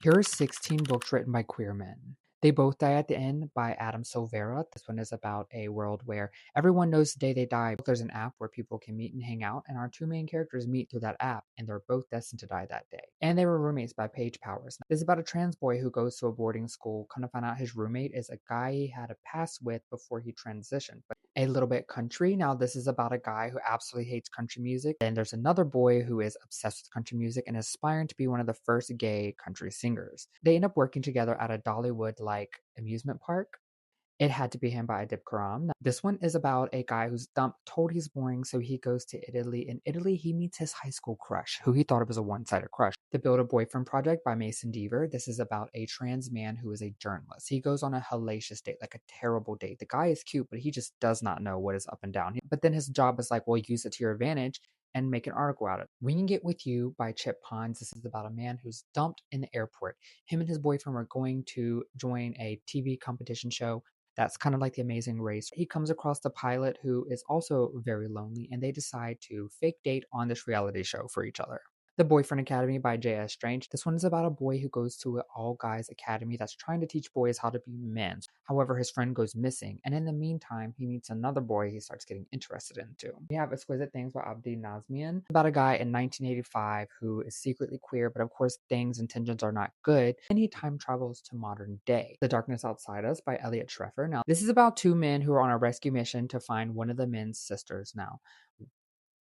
Here are 16 books written by queer men. They Both Die at the End by Adam Silvera. This one is about a world where everyone knows the day they die. There's an app where people can meet and hang out, and our two main characters meet through that app, and they're both destined to die that day. And they were roommates by Powers. This is about a trans boy who goes to a boarding school. Kind of find out his roommate is a guy he had a past with before he transitioned. But a little bit country. Now, this is about a guy who absolutely hates country music. And there's another boy who is obsessed with country music and is aspiring to be one of the first gay country singers. They end up working together at a Dollywood like amusement park. It Had to Be Him by Adib Khorram. Now, this one is about a guy who's dumped, told he's boring, so he goes to Italy. In Italy, he meets his high school crush, who he thought it was a one-sided crush. The Build a Boyfriend Project by Mason Deaver. This is about a trans man who is a journalist. He goes on a hellacious date, like a terrible date. The guy is cute, but he just does not know what is up and down. But then his job is like, well, use it to your advantage and make an article out of it. We Can Get With You by Pons. This is about a man who's dumped in the airport. Him and his boyfriend were going to join a TV competition show that's kind of like The Amazing Race. He comes across the pilot who is also very lonely, and they decide to fake date on this reality show for each other. The Boyfriend Academy by J.S. Strange. This one is about a boy who goes to an all-guys academy that's trying to teach boys how to be men. However, his friend goes missing, and in the meantime, he meets another boy he starts getting interested into. We have Exquisite Things by Abdi Nazemian, about a guy in 1985 who is secretly queer, but of course things intentions are not good, and he time travels to modern day. The Darkness Outside Us by Eliot Schrefer. Now, this is about two men who are on a rescue mission to find one of the men's sisters. Now,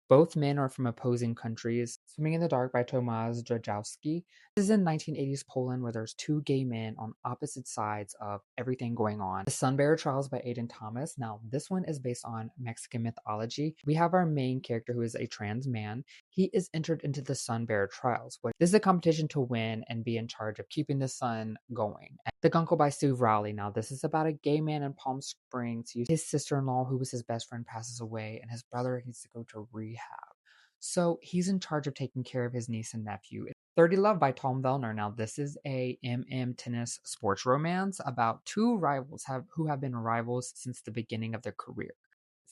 both men are from opposing countries. Swimming in the Dark by Tomasz Jedrowski. This is in 1980s Poland where there's two gay men on opposite sides of everything going on. The Sunbearer Trials by Aiden Tomasz. Now, this one is based on Mexican mythology. We have our main character who is a trans man. He is entered into the Sunbearer Trials. This is a competition to win and be in charge of keeping the sun going. The Guncle by Rowley. Now, this is about a gay man in Palm Springs. His sister-in-law, who was his best friend, passes away, and his brother needs to go to rehab. So he's in charge of taking care of his niece and nephew. 30 Love by Tom Vellner. Now, this is a tennis sports romance about two rivals who have been rivals since the beginning of their career.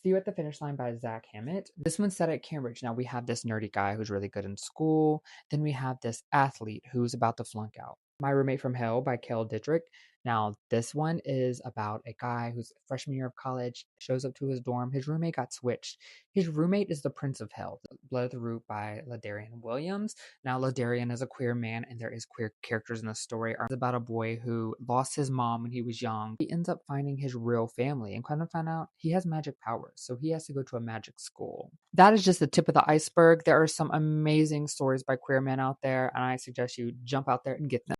See You at the Finish Line by Zach Hammett. This one's set at Cambridge. Now, we have this nerdy guy who's really good in school. Then we have this athlete who's about to flunk out. My Roommate from Hell by Cale Dietrich. Now, this one is about a guy who's freshman year of college, shows up to his dorm. His roommate got switched. His roommate is the Prince of Hell. Blood of the Root by LaDarrion Williams. Now, LaDarrion is a queer man, and there is queer characters in the story. It's about a boy who lost his mom when he was young. He ends up finding his real family and kind of find out he has magic powers, so he has to go to a magic school. That is just the tip of the iceberg. There are some amazing stories by queer men out there, and I suggest you jump out there and get them.